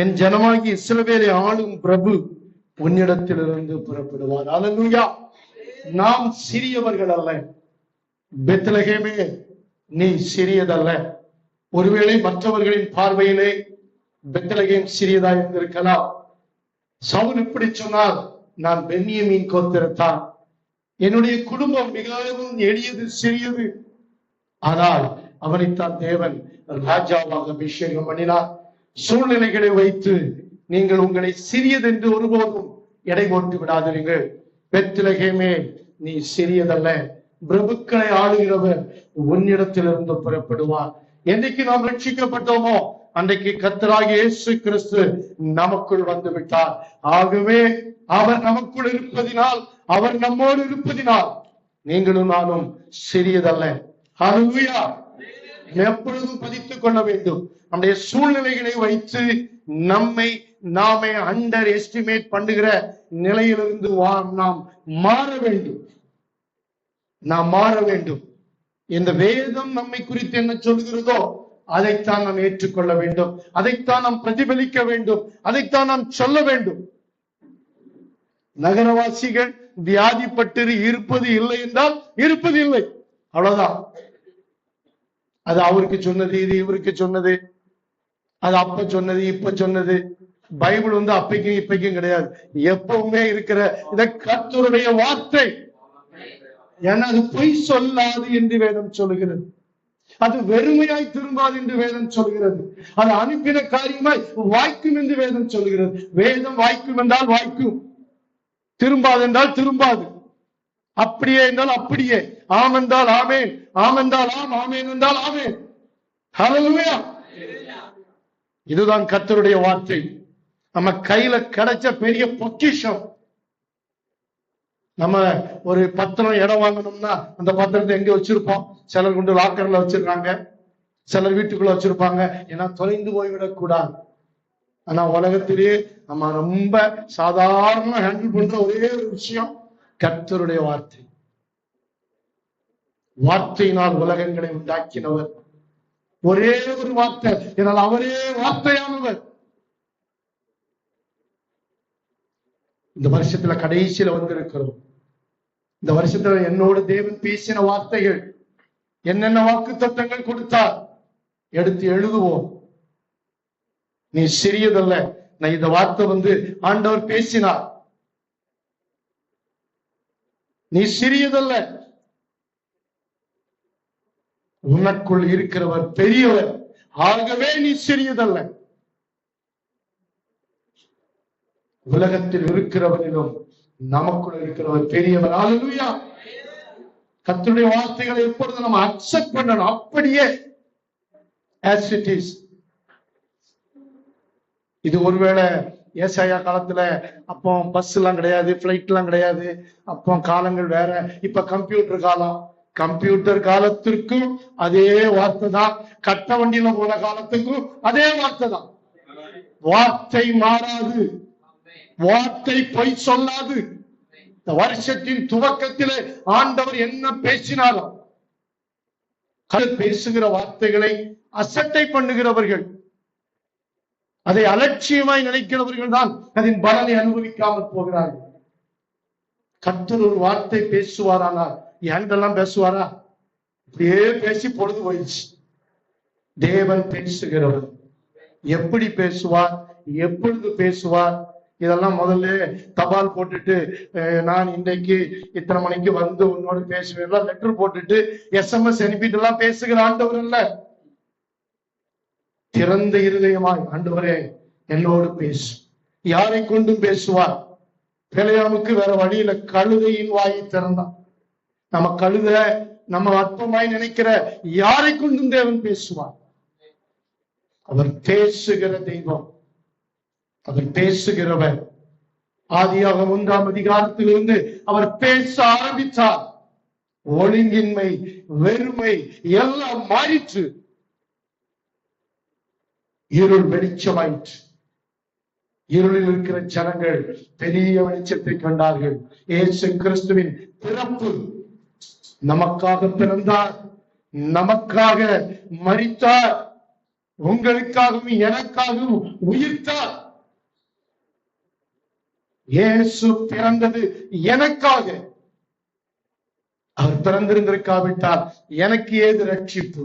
என் ஜனமாகி இஸ்ரவேலை ஆளும் பிரபு உன்னிடத்திலிருந்து புறப்படுவார். அல்லேலூயா. நாம் சிறியவர்கள் அல்ல. பெத்லகேமே, நீ சிறியதல்ல. ஒருவேளை மற்றவர்களின் பார்வையிலே பெத்லகேம் சிறியதா இருந்திருக்கலாம். சவுல் இப்படி சொன்னார், நான் பென்யமீன் கோத்திரத்தான், என்னுடைய குடும்பம் மிகவும் எளியது, சிறியது. ஆனால் அவனைத்தான் தேவன் ராஜாவாக அபிஷேகம் பண்ணினார். சூழ்நிலைகளை வைத்து நீங்கள் உங்களை சிறியதென்று ஒருபோதும் எடை போட்டு விடாதீர்கள். பெத்லகேமே, நீ சிறியதல்ல. பிரபுக்களை ஆளுகிறவர் உன்னிடத்திலிருந்து புறப்படுவார். என்னைக்கு நாம் ரட்சிக்கப்பட்டோமோ அன்றைக்கு கர்த்தராகிய இயேசு கிறிஸ்து நமக்குள் வந்து விட்டார். ஆகவே அவர் நமக்குள் இருப்பதினால், அவர் நம்மோடு இருப்பதினால் நீங்களும் நானும் சிறியதல்ல. ஹல்லேலூயா. எப்பொழுதும் பதித்துக் கொள்ள வேண்டும். நம்முடைய சூழ்நிலைகளை வைத்து நம்மை நாமே அண்டர் எஸ்டிமேட் பண்ணுகிற நிலையிலிருந்து நாம் மாற வேண்டும். நாம் மாற வேண்டும். இந்த வேதம் நம்மை குறித்து என்ன சொல்கிறதோ அதைத்தான் நாம் ஏற்றுக்கொள்ள வேண்டும். அதைத்தான் நாம் பிரதிபலிக்க வேண்டும். அதைத்தான் நாம் சொல்ல வேண்டும். நகரவாசிகள் வியாதிப்பட்டு இருப்பது இல்லை என்றால் இருப்பது இல்லை, அவ்வளவுதான். அது அவருக்கு சொன்னது, இது இவருக்கு சொன்னது, அது அப்ப சொன்னது, இப்ப சொன்னது. பைபிள் வந்து அப்பைக்கும் இப்பைக்கும் கிடையாது, எப்பவுமே இருக்கிற இந்த கர்த்தருடைய வார்த்தை. ஏன்னா அது பொய் சொல்லாது என்று வேதம் சொல்லுகிறது. அது வெறுமையாய் திரும்பாது என்று வேதம் சொல்கிறது. அது அனுப்பின காரியமாய் வாய்க்கும் என்று வேதம் சொல்கிறது. வேதம் வாய்க்கும் என்றால் வாய்க்கும், திரும்பாது என்றால் திரும்பாது. அப்படியே என்றால் அப்படியே, ஆம் என்றால் ஆமேன், ஆம் என்றால் ஆம், ஆமேன் என்றால் ஆமேன். ஹல்லேலூயா. இதுதான் கர்த்தருடைய வார்த்தை. நம்ம கையில கிடைச்ச பெரிய பொக்கிஷம். நம்ம ஒரு பத்திரம் இடம் வாங்கணும்னா அந்த பத்திரத்தை எங்க வச்சிருப்போம்? சிலர் கொண்டு லாக்கர்ல வச்சிருக்காங்க, சிலர் வீட்டுக்குள்ள வச்சிருப்பாங்க. ஏன்னா தொலைந்து போய்விடக் கூடாது. ஆனா உலகத்திலேயே நம்ம ரொம்ப சாதாரண ஹேண்டில் பண்ற ஒரே ஒரு விஷயம் கர்த்தருடைய வார்த்தை. வார்த்தையினால் உலகங்களை உண்டாக்கினவர் ஒரே ஒரு வார்த்தை. என்னால் அவரே வார்த்தையானவர். இந்த வருஷத்துல கடைசியில வந்திருக்கிறோம். இந்த வருஷத்துல என்னோடு தேவன் பேசின வார்த்தைகள், என்னென்ன வாக்கு தத்தங்கள் கொடுத்தார் எடுத்து எழுதுவோம். நீ சிறியதல்ல. நான் இந்த வார்த்தை வந்து ஆண்டவர் பேசினார். நீ சிறியதல்ல. உனக்குள் இருக்கிறவர் பெரியவர். ஆகவே நீ சிறியதல்ல. உலகத்தில் இருக்கிறவரிலும் நமக்குள் இருக்கிறவர் பெரியவர். ஹல்லேலூயா. கர்த்தருடைய வார்த்தைகளை எப்பொழுது நம்ம அக்செப்ட் பண்ணணும், அப்படியே as it is. இது ஒருவேளை ஏசாயா காலத்துல அப்போ பஸ் எல்லாம் கிடையாது, பிளைட் எல்லாம் கிடையாது, அப்போ காலங்கள் வேற. இப்ப கம்ப்யூட்டர் காலம். கம்ப்யூட்டர் காலத்திற்கும் அதே வார்த்தை தான். கட்ட வண்டியில போன காலத்துக்கும் அதே வார்த்தை தான். வார்த்தை மாறாது, வார்த்தை பொய் சொல்லாது. இந்த வருஷத்தின் துவக்கத்திலே ஆண்டவர் என்ன பேசினாலும் பேசுகிற வார்த்தைகளை அசட்டை பண்ணுகிறவர்கள், அதை அலட்சியமாய் நினைக்கிறவர்கள் தான் அதன் பலனை அனுபவிக்காமல் போகிறார்கள். கர்த்தர் ஒரு வார்த்தை பேசுவாரானால் என்கிட்டெல்லாம் பேசுவாரா? இப்படியே பேசி பொழுது போயிடுச்சு. தேவன் பேசுகிறவர். எப்படி பேசுவார், எப்பொழுது பேசுவார், இதெல்லாம் முதல்ல தபால் போட்டுட்டு நான் இன்றைக்கு இத்தனை மணிக்கு வந்து உன்னோடு பேசுவேன் லெட்டர் போட்டுட்டு SMS அனுப்பிட்டு எல்லாம் பேசுகிற ஆண்டவர் அல்ல. திறந்த இருதயமாய் ஆண்டவரே என்னோடு பேசு. யாரை கொண்டும் பேசுவார்? பிழையாமுக்கு வேற வழியில கழுதையின் வாயை திறந்தான். நம்ம கழுத, நம்ம அற்பமாய் நினைக்கிற யாரை கொண்டும் தேவன் பேசுவார். அவர் பேசுகிற தெய்வம், அவர் பேசுகிறவர். ஆதியாகமம் 1ஆம் அதிகாரத்திலிருந்து அவர் பேச ஆரம்பித்தார். ஒழுங்கின்மை, வெறுமை எல்லாம் மாறிற்று. இருள் வெளிச்சமாயிற்று. இருளில் இருக்கிற ஜனங்கள் பெரிய வெளிச்சத்தை கண்டார்கள். இயேசு கிறிஸ்துவின் பிறப்பு, நமக்காக பிறந்தார், நமக்காக மரித்தார், உங்களுக்காகவும் எனக்காகவும் உயிர்த்தார். இயேசு பிறந்தது எனக்காக. அவர் பிறந்திருந்திருக்காவிட்டால் எனக்கு ஏது ரட்சிப்பு,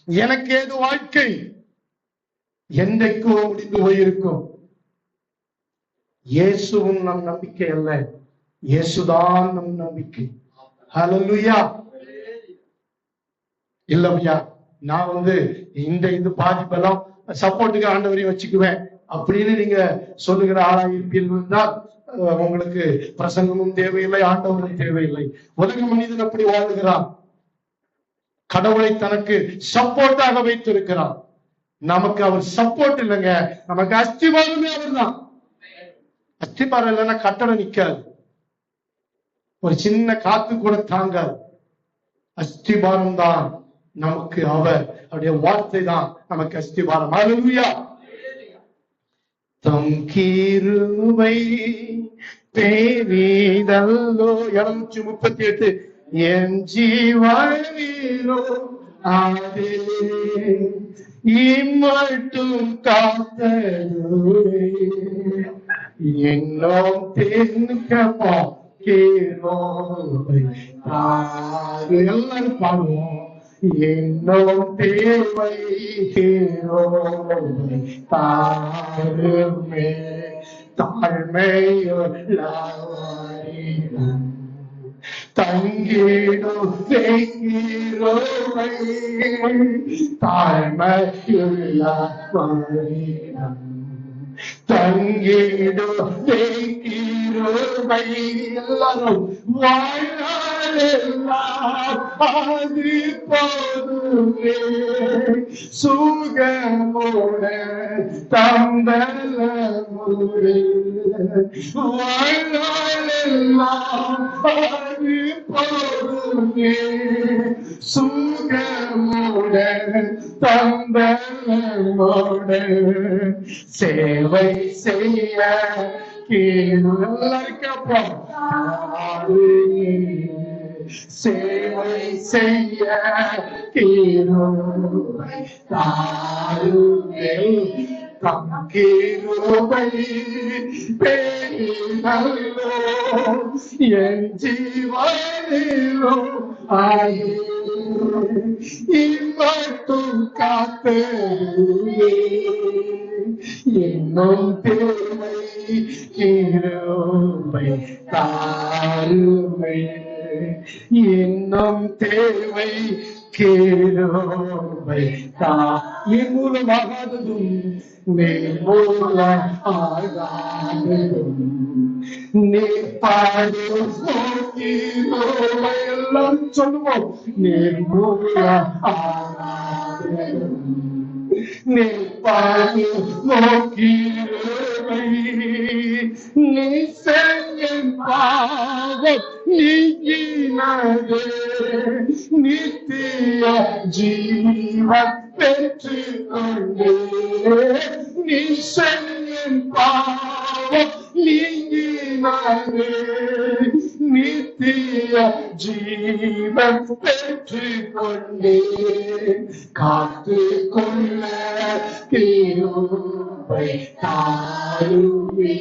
எனக்கு ஏது வாழ்க்கை? என்றைக்கோ முடிந்து போயிருக்கும். இயேசுவும் நம் நம்பிக்கை அல்ல, இயேசுதான் நம் நம்பிக்கை. ஹல்லேலூயா. இல்லையா, நான் இந்த பாதிப்பெல்லாம் சப்போர்ட்டுக்கு ஆண்டவரையும் வச்சுக்குவேன் அப்படின்னு நீங்க சொல்லுகிற ஆளா இருப்பீர்கள் தான் உங்களுக்கு பிரசங்கமும் தேவையில்லை, ஆண்டவரும் தேவையில்லை. உலக மனிதன் அப்படி வாழ்கிறான். கடவுளை தனக்கு சப்போர்ட்டாக வைத்திருக்கிறான். நமக்கு அவர் சப்போர்ட் இல்லைங்க, நமக்கு அஸ்திபாரமே அவர் தான். அஸ்திபாரம் இல்லைன்னா கட்டடம் நிக்காது, ஒரு சின்ன காத்து கூட தாங்காது. அஸ்திபாரம் தான் நமக்கு அவர், அவருடைய வார்த்தை தான் நமக்கு அஸ்திபாரம். ஹல்லேலூயா. தம் கிருபை பெரிதல்லோ. 238 என் ஜீவனிலோ அதே இம்மட்டும் காத்தருளே என்னும் தென்கப்பா கிருபை தாரு. எல்லாரும் பாடுவோம். என்னும் தேவை கிருபை தாருமே தாழ்மையுள்ளவரிடம் தங்கிடும் கிருபை தாழ்மையுள்ளவரிடம் தங்கிடும் கிருபை. எல்லாரும் வாழ்நாளெல்லாம் அது போதுமே சுகமுடன் தந்தலமுறை. வாழ்நாளெல்லாம் அது போதுமே சுகமுடன் தந்தலமுடன் சேவை செய்ய கீழப்பம் சேவை செய்ய கீழை தாருமே தம் கிருபை பெரிதல்லோ என் ஜீவனிலோ ஆயே இம்மட்டும் காத்தருளே என்னும் தேவை கிருபை தாருமே என்னும் தேவை கிருபை நிர்மூலமாகாததும் நிர்மூலமாகாததும் நிற்பாடும் எல்லாம் சொல்லுவோம். நிர்மூலமாகாததும் நிற்பாடும் நோக்கிருவை நிசையின் பாவம் நீங்கினது நித்திய ஜீவன் பெற்று கொண்டு நிசையின் பாவம் நீங்கினது நித்திய ஜீவன் பெற்று கொண்டே காத்து கொள்ள கிருபை தாருமே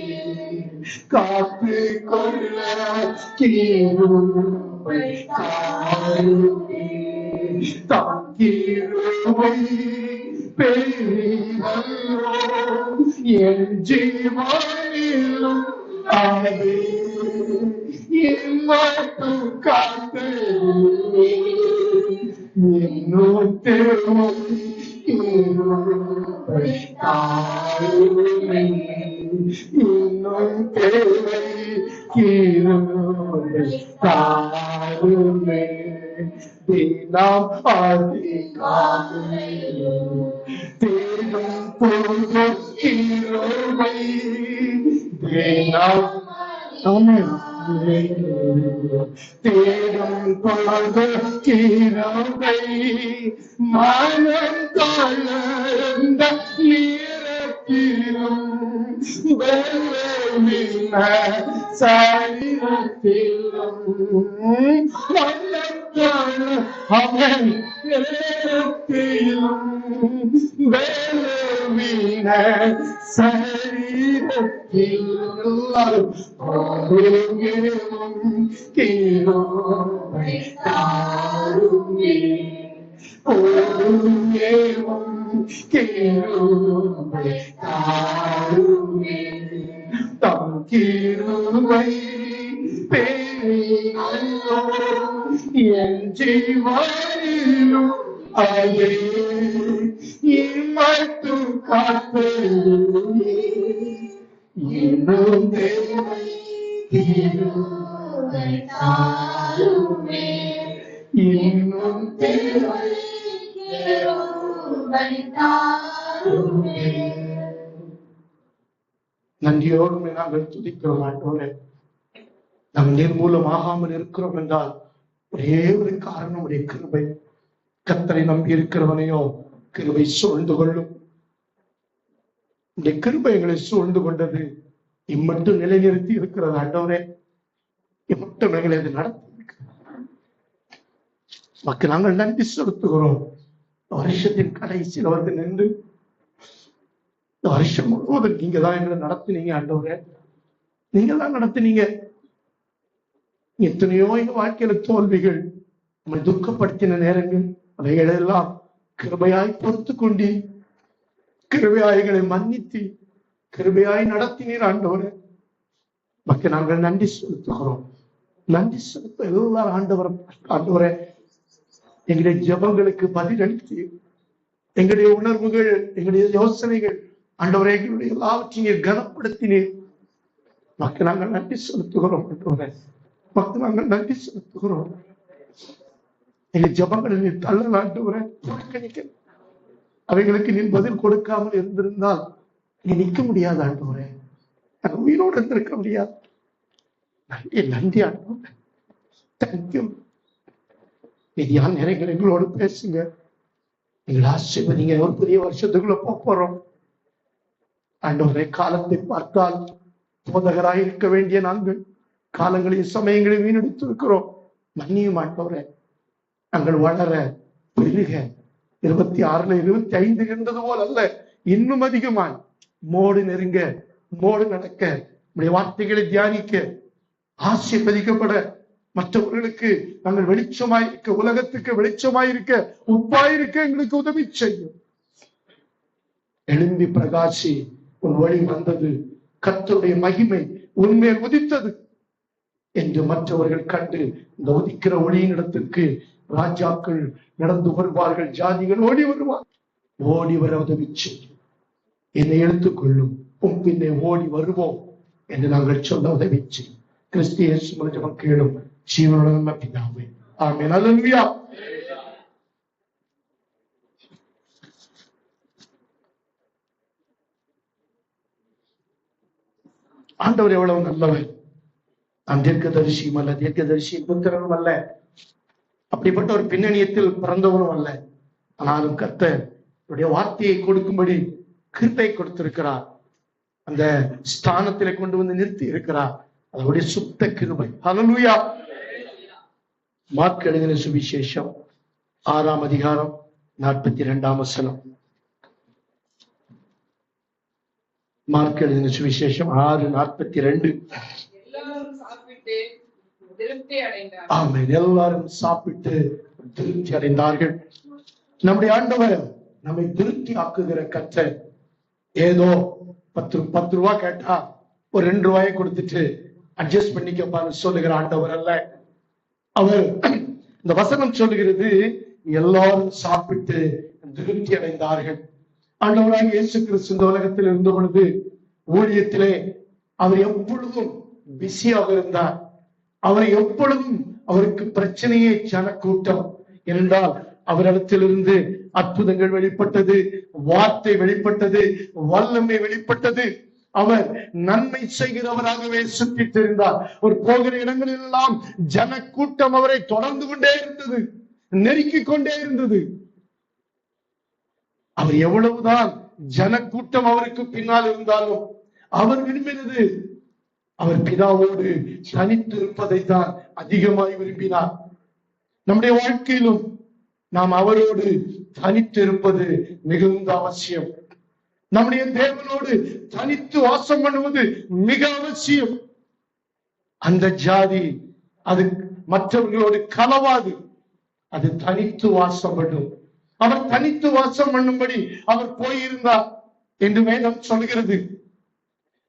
காத்து கொள்ள கிருபை தாருமே தம் கிருபை பெரிதல்லோ என் ஜீவனிலும் அது இம்மட்டும் காத்தருளே என்னும் தேவை கிருபை தாருமே இன்னும் தேவை கிருபை தாருமே தினம் அதிகாலை தேடும் பொழுது கிருபை தினம் தேடும் பொழுது கிருபை மனம் தளர்ந்த நீரத்திலும் வெள்ளவின சரீரத்திலும் அவன் பலவீன சரீரத்தில் எல்லாரும் ஆரோக்கியமும் கிருபை தாருமே. ஓங்கேவும் கிருபை தாருமே. தம் கிருபை பேரினோ என் ஜீவனிலும் அதே இம்மட்டும் காத்தருமே. இன்னும் தேவை கிருபை தாருமே. இன்னும் தேவை கிருபை தாருமே. நன்றியோடு நாங்கள் துதிக்கிறோம் ஆண்டவரே. நாம் நிர்மூலமாகாமல் இருக்கிறோம் என்றால் ஒரே ஒரு காரணம், உடைய கிருபை. கர்த்தரை நம்பி இருக்கிறவனையோ கிருபை சூழ்ந்து கொள்ளும். இந்த கிருபை எங்களை சூழ்ந்து கொண்டது இம்மட்டும் நிலைநிறுத்தி இருக்கிறது ஆண்டவரே. இம்மட்டும் எங்களை அது நடத்தி மக்கள் நாங்கள் நன்றி செலுத்துகிறோம். வருஷத்தின் கடைசியில் வந்து நின்று இந்த வருஷம் முழுவதும் நீங்க தான் எங்களை நடத்தினீங்க ஆண்டவரே. நீங்க தான் நடத்தினீங்க. எத்தனையோ எங்க வாழ்க்கையில தோல்விகள், நம்மை துக்கப்படுத்தின நேரங்கள், அவைகளெல்லாம் கிருபையாய் பொறுத்து கொண்டு கிருபையாய்களை மன்னித்து கிருபையாய் நடத்தினீர் ஆண்டவரே. மக்கள் நாங்கள் நன்றி செலுத்துகிறோம். நன்றி செலுத்த எல்லாரும் ஆண்டவரே எங்களுடைய ஜெபங்களுக்கு பதிலளித்து எங்களுடைய உணர்வுகள், எங்களுடைய யோசனைகள் ஆண்டவரே எங்களுடைய எல்லாவற்றையும் கனப்படுத்தினீர். மக்கள் நாங்கள் நன்றி செலுத்துகிறோம் ஆண்டவரே. மக்கள் நாங்கள் நன்றி செலுத்துகிறோம். எங்க ஜபங்களை நீ தள்ளல ஆண்டவரே, புறக்கணிக்க அவைகளுக்கு நீ பதில் கொடுக்காமல் இருந்திருந்தால் நீ நிற்க முடியாது ஆண்டவரே. நாங்கள் உயிரோடு இருந்திருக்க முடியாது. நன்றி நன்றி ஆண்டவரே. தேங்க்யூ. நிதியான நேரங்கள் எங்களோடு பேசுங்க. எங்களை ஆசீர்வதிங்க. ஒரு புதிய வருஷத்துக்குள்ள போறோம் ஆண்டவரே. காலத்தை பார்த்தால் போதகராக இருக்க வேண்டிய நாங்கள் காலங்களையும் சமயங்களையும் வீணடித்து இருக்கிறோம். மன்னியும் ஆண்டவரே. நாங்கள் வளர பெருக 26 25 இருந்தது போல் அல்ல, இன்னும் அதிகமாய் மோடு நெருங்க, மோடு நடக்க, நம்முடைய வார்த்தைகளை தியானிக்க, ஆசீர்வதிக்கப்பட, மற்றவர்களுக்கு நாங்கள் வெளிச்சமாயிருக்க, உலகத்துக்கு வெளிச்சமாயிருக்க, உப்பாயிருக்க எங்களுக்கு உதவி செய்யும். எழும்பி பிரகாசி, உன் வழி வந்தது, கர்த்தருடைய மகிமை உன்மேல் உதித்தது என்று மற்றவர்கள் கண்டு இந்த உதிக்கிற ஒளியின் இடத்திற்கு ராஜாக்கள் நடந்து வருவார்கள், ஜாதிகள் ஓடி வருவார். ஓடி வர உதவி செய்யும். என்னை எடுத்துக்கொள்ளும், உன் பின்னே ஓடி வருவோம் என்று நாங்கள் சொல்ல உதவி செய்யும். கிறிஸ்து இயேசு மூலம் கேளும் ஜீவனுள்ள பிதாவே, ஆமென். அல்லேலூயா. ஆண்டவர் எவ்வளவு நல்லவர். நான் தீர்க்கதரிசியும் அல்ல, தீர்க்கதரிசியின் புத்திரனும் அல்ல, அப்படிப்பட்ட ஒரு பின்னணியத்தில் பிறந்தவனும் அல்ல. ஆனாலும் கர்த்தர் வார்த்தையை கொடுக்கும்படி கிருபை கொடுத்திருக்கிறார். அந்த ஸ்தானத்திலே கொண்டு வந்து நிறுத்தி இருக்கிறார். அதனுடைய சுத்த கிருபை. ஹல்லேலூயா. மார்க் எழுதின சுவிசேஷம் 6ஆம் அதிகாரம் 42ஆம் வசனம். மார்க் எழுதின சுவிசேஷம் 6:42. ஆமென். எல்லாரும் சாப்பிட்டு திருப்தி அடைந்தார்கள். நம்முடைய ஆண்டவர் நம்மை திருப்தி ஆக்குகிற கர்த்தர். ஏதோ 10 ரூபாய் கேட்டா ஒரு 2 ரூபாயை கொடுத்துட்டு அட்ஜஸ்ட் பண்ணிக்கப்பான்னு சொல்லுகிற ஆண்டவர் அல்ல. அவர் இந்த வசனம் சொல்லுகிறது, எல்லாரும் சாப்பிட்டு திருப்தி அடைந்தார்கள். ஆண்டவராக இயேசு கிறிஸ்து இந்த உலகத்தில் இருந்த பொழுது ஊழியத்திலே அவர் எப்பொழுதும் பிஸியாக இருந்தார். அவர் எப்பொழுதும் அவருக்கு பிரச்சனையே ஜனக்கூட்டம் என்றால் அவரிடத்திலிருந்து அற்புதங்கள் வெளிப்பட்டது, வார்த்தை வெளிப்பட்டது, வல்லமை வெளிப்பட்டது. அவர் நன்மை செய்கிறவராகவே சுற்றி தெரிந்தார். ஒரு போகிற இடங்களில் எல்லாம் ஜனக்கூட்டம் அவரை தொடர்ந்து கொண்டே இருந்தது, நெருக்கிக் கொண்டே இருந்தது. அவர் எவ்வளவுதான் ஜனக்கூட்டம் அவருக்கு பின்னால் இருந்தாலும் அவர் விரும்பினது அவர் பிதாவோடு தனித்து இருப்பதை தான் அதிகமாய் விரும்பினார். நம்முடைய வாழ்க்கையிலும் நாம் அவரோடு தனித்து இருப்பது மிகுந்த அவசியம். நம்முடைய தேவனோடு தனித்து வாசம் பண்ணுவது மிக அவசியம். அந்த ஜாதி அது மற்றவர்களோடு கலவாது, அது தனித்து வாசம் பண்ணும். அவர் தனித்து வாசம் பண்ணும்படி அவர் போயிருந்தார் என்று வேதம் சொல்கிறது.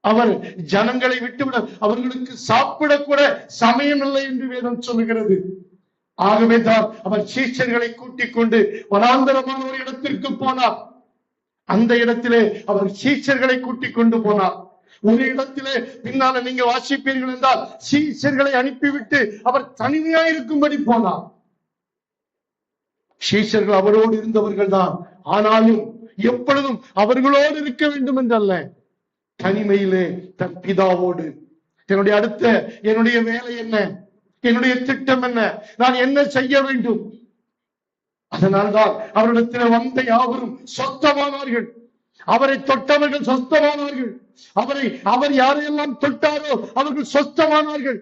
அவர் ஜனங்களை விட்டுவிட அவர்களுக்கு சாப்பிடக்கூட சமயம் இல்லை என்று வேதம் சொல்கிறது. ஆகவேதான் அவர் சீஷர்களை கூட்டிக் கொண்டு வனாந்தரமான ஒரு இடத்திற்கு போனார். அந்த இடத்திலே அவர் சீஷர்களை கூட்டிக் கொண்டு போனார். ஒரு இடத்திலே பின்னால நீங்க வாசிப்பீர்கள் என்றால் சீஷர்களை அனுப்பிவிட்டு அவர் தனிமையாயிருக்கும்படி போனார். சீஷர்கள் அவரோடு இருந்தவர்கள் தான், ஆனாலும் எப்பொழுதும் அவர்களோடு இருக்க வேண்டும் என்றல்ல, தனிமையிலே தன் பிதாவோடு என்னுடைய வேலை என்ன, என்னுடைய திட்டம் என்ன, நான் என்ன செய்ய வேண்டும். அதனால்தான் அவரிடத்தில் வந்த யாவரும் சொத்தமானார்கள். அவரை தொட்டவர்கள் சொத்தமானார்கள். அவர் யாரையெல்லாம் தொட்டாரோ அவர்கள் சொத்தமானார்கள்.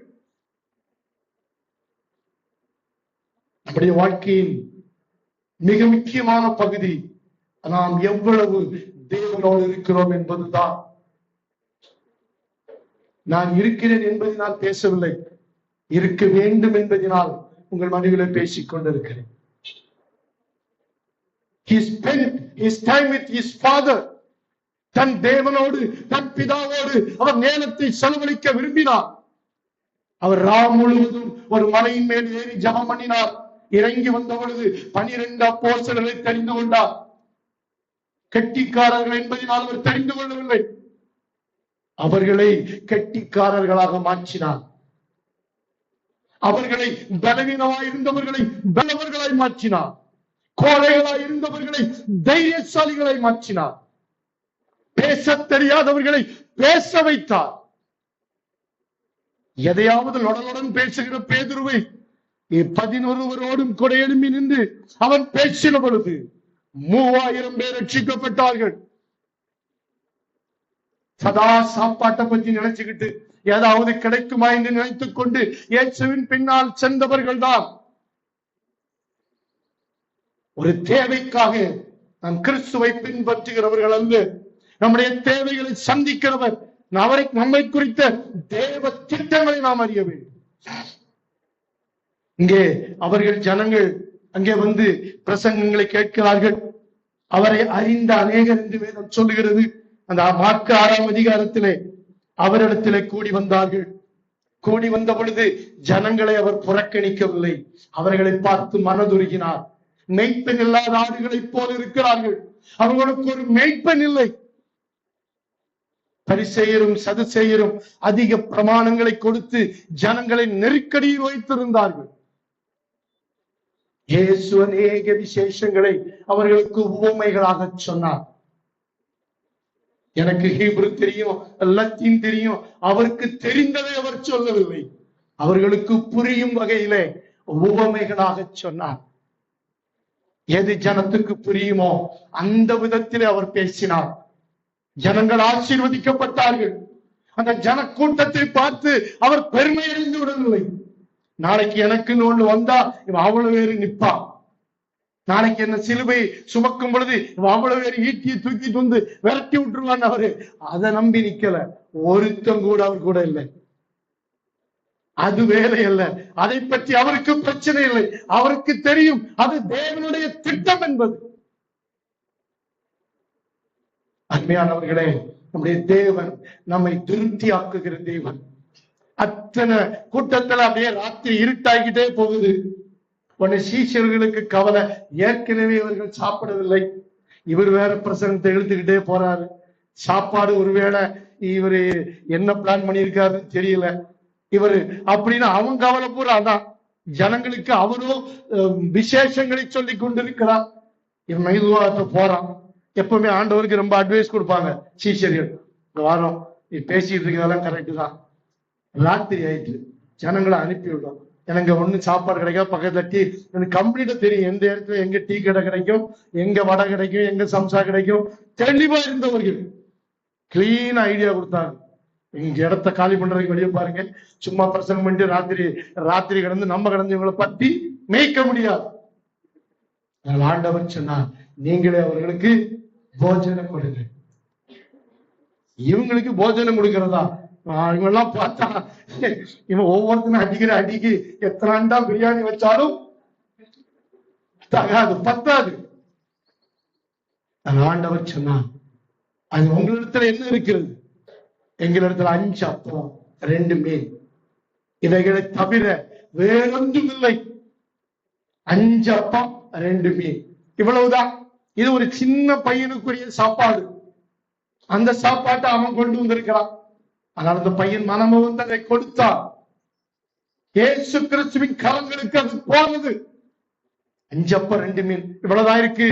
நம்முடைய வாழ்க்கையின் மிக முக்கியமான பகுதி நாம் எவ்வளவு தேவனோடு இருக்கிறோம் என்பதுதான். நான் இருக்கிறேன் என்பதை நான் பேசவில்லை, இருக்க வேண்டும் என்பதனால் உங்கள் மனைவியில பேசிக் கொண்டிருக்கிறேன். He spent his time with his father. தன் தேவனோடு தன் பிதாவோடு அவர் நேரத்தை செலவழிக்க விரும்பினார். அவர் ராம் முழுவதும் ஒரு மலையின் மேல் ஏறி ஜெபம் பண்ணினார். இறங்கி வந்த பொழுது 12 அப்போஸ்தலர்களை தெரிந்து கொண்டார். கெட்டிக்காரர்கள் என்பதனால் அவர் தெரிந்து கொள்ளவில்லை, அவர்களை கெட்டிக்காரர்களாக மாற்றினார். அவர்களை பலவீனமாய் இருந்தவர்களை பலவர்களாய் மாற்றினார். கோழைகளாய் இருந்தவர்களை தைரியசாலிகளை மாற்றினார். பேச தெரியாதவர்களை பேச வைத்தார். எதையாவது லொடலுடன் பேசுகிற பேதுருவை 11 கூட எழும்பி நின்று அவன் பேசின பொழுது 3000 பேர் ரட்சிக்கப்பட்டார்கள். சதா சாப்பாட்டை பற்றி நினைச்சுக்கிட்டு ஏதாவது கிடைக்குமா என்று நினைத்துக் கொண்டு இயேசுவின் பின்னால் சென்றவர்கள் தான். ஒரு தேவைக்காக நாம் கிறிஸ்துவை பின்பற்றுகிறவர்கள் அல்ல. நம்முடைய தேவைகளை சந்திக்கிறவர், நம்மை குறித்த தேவ திட்டங்களை நாம் அறிய வேண்டும். இங்கே அவர்கள் ஜனங்கள் அங்கே வந்து பிரசங்கங்களை கேட்கிறார்கள். அவரை அறிந்த அநேகர் என்று வேதம் சொல்லுகிறது. அந்த மார்க்கு 6ஆம் அதிகாரத்திலே அவரிடத்திலே கூடி வந்தார்கள். கூடி வந்த பொழுது ஜனங்களை அவர் புறக்கணிக்கவில்லை, அவர்களை பார்த்து மனதுருகினார். மெய்ப்பெண் இல்லாத ஆடுகளைப் போல இருக்கிறார்கள், அவர்களுக்கு ஒரு மெய்ப்பெண் இல்லை. பரிசேயரும் சதுசேயரும் அதிக பிரமாணங்களை கொடுத்து ஜனங்களை நெருக்கடியில் வைத்திருந்தார்கள். இயேசு அநேக விசேஷங்களை அவர்களுக்கு உவமைகளாக சொன்னார். எனக்கு ஹீப்ரு தெரியும், லத்தீன் தெரியும், அவருக்கு தெரிந்ததை அவர் சொல்லவில்லை, அவர்களுக்கு புரியும் வகையிலே உவமைகளாக சொன்னார். எது ஜனத்துக்கு புரியுமோ அந்த விதத்திலே அவர் பேசினார். ஜனங்கள் ஆசீர்வதிக்கப்பட்டார்கள். அந்த ஜன கூட்டத்தை பார்த்து அவர் பெருமை அடைந்து விடவில்லை. நாளைக்கு எனக்கு ஒண்ணு வந்தா இவன் அவ்வளவு பேரு நிப்பான், நாளைக்கு என்ன சிலுவை சுமக்கும் பொழுது இவன் அவ்வளவு பேர் ஈட்டியை தூக்கிட்டு வந்து விரட்டி விட்டுருவான். அவரு அதை நம்பி நிக்கல, ஒருத்தம் கூட அவர் கூட இல்லை. அது வேலை அல்ல, அதை பற்றி அவருக்கு பிரச்சனை இல்லை. அவருக்கு தெரியும் அது தேவனுடைய திட்டம் என்பது. அருமையானவர்களே, நம்முடைய தேவன் நம்மை திருப்தியாக்குகிற தேவன். அத்தனை கூட்டத்துல அப்படியே ராத்திரி இருட்டாகிட்டே போகுது. உடனே சீஷர்களுக்கு கவலை, ஏற்கனவே இவர்கள் சாப்பிடவில்லை, இவர் வேற பிரசங்கத்தை இழுத்துக்கிட்டே போறாரு. சாப்பாடு ஒருவேளை இவரு என்ன பிளான் பண்ணியிருக்காருன்னு தெரியல இவரு அப்படின்னு அவன் கவலை பூரா அதான். ஜனங்களுக்கு அவரும் விசேஷங்களை சொல்லி கொண்டிருக்கிறார். இவன் மெதுவாக போறான். எப்பவுமே ஆண்டவருக்கு ரொம்ப அட்வைஸ் கொடுப்பாங்க சீஷர்கள், வாரம் நீ பேசிட்டு இருக்கிறதெல்லாம் கரெக்டு தான், ராத்திரி ஆயிட்டு ஜனங்களை அனுப்பி விடும், எனக்கு ஒண்ணு சாப்பாடு கிடைக்கும், பக்கத்துல டீ, எனக்கு கம்ப்ளீட்டா தெரியும் எந்த இடத்துல எங்க டீ கடை கிடைக்கும், எங்க வடை கிடைக்கும், எங்க சம்சா கிடைக்கும், தெளிவா இருந்தவர்கள் கிளீன் ஐடியா கொடுத்தாங்க. இங்க இடத்த காலி பண்றதுக்கு வெளியே பாருங்க, சும்மா பிரசங்கம் பண்ணிட்டு ராத்திரி கிடந்து நம்ம கிடந்து இவங்களை பத்தி மேய்க்க முடியாது. ஆண்டவர் சொன்னார், நீங்களே அவர்களுக்கு போஜனம் கொடுங்க. இவங்களுக்கு போஜனம் கொடுக்கிறதா? இவெல்லாம் பார்த்தா இவன் ஒவ்வொருத்தரும் அடிக்கிற அடிக்கு எத்தனாண்டா பிரியாணி வச்சாலும் தகாது, பத்தாது. ஆண்டவர் சொன்னான், அது உங்களிடத்துல என்ன இருக்கிறது? எங்களிடத்துல 5 அப்பம் 2 மீன், இவைகளை தவிர வேறொன்றும் இல்லை. 5 அப்பம் 2 மீன், இவ்வளவுதான். இது ஒரு சின்ன பையனுக்குரிய சாப்பாடு. அந்த சாப்பாட்டை அவன் கொண்டு வந்திருக்கிறான். ஆனால் அந்த பையன் மனமும் வந்து அதை கொடுத்தான். இயேசு கிறிஸ்துவின் கரங்களுக்கு அது போனது. 5 அப்பம் 2 மீன், இவ்வளவுதான் இருக்கு.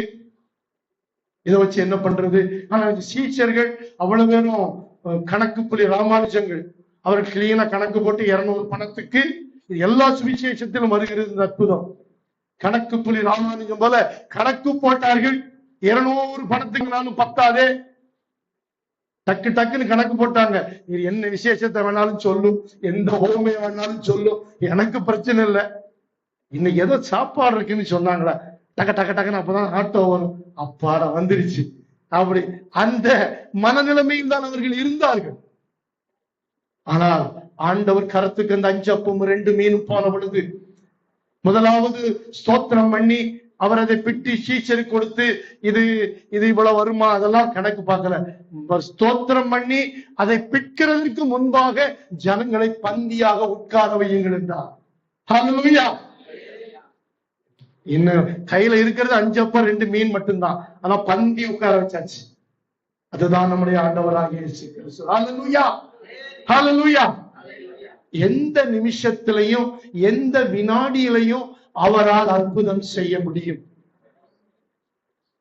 இதை வச்சு என்ன பண்றது? ஆனா சீஷர்கள் அவ்வளவு பேரும் கணக்கு புள்ளி ராமானுஜங்கள், அவர்கள் கிளீனா கணக்கு போட்டு 200 பணத்துக்கு, எல்லா சுவிசேஷத்திலும் வருகிறது இந்த அற்புதம். கணக்கு புள்ளி ராமானுஜம் போல கணக்கு போட்டார்கள். 200 பணத்துக்கு பத்தாதே, டக்கு டக்குன்னு கணக்கு போட்டாங்க. நீ என்ன விசேஷத்தை வேணாலும் சொல்லும், எந்த ஓமையை வேணாலும் சொல்லும், எனக்கு பிரச்சனை இல்லை. இன்னைக்கு ஏதோ சாப்பாடு இருக்குன்னு சொன்னாங்களா, டக்க டக்க டக்குன்னு அப்பதான் ஆட்டோ வரும், அப்பாட வந்துருச்சு. அப்படி அந்த மனநிலைமையில் தான் அவர்கள் இருந்தார்கள். ஆனால் ஆண்டவர் கரத்துக்கு அந்த 5 அப்பமும் 2 மீனும் போன பொழுது, முதலாவது ஸ்தோத்திரம் பண்ணி அவர் அதை பிட்டு சீஷருக்கு கொடுத்து, இது இவ்வளவு வருமா அதெல்லாம் கணக்கு பார்க்கல. ஸ்தோத்திரம் பண்ணி அதை பிற்கிறதுக்கு முன்பாக ஜனங்களை பந்தியாக உட்கார வையுங்கள் என்றார். ஹல்லேலூயா. இன்னும் கையில இருக்கிறது 5 அப்பம் 2 மீன் மட்டும்தான். ஆனா பந்தி உட்கார வச்சாச்சு. அதுதான் நம்முடைய ஆண்டவராகிய இயேசு கிறிஸ்து. ஹல்லேலூயா, ஹல்லேலூயா. எந்த நிமிஷத்திலையும் எந்த வினாடியிலையும் அவரால் அற்புதம் செய்ய முடியும்.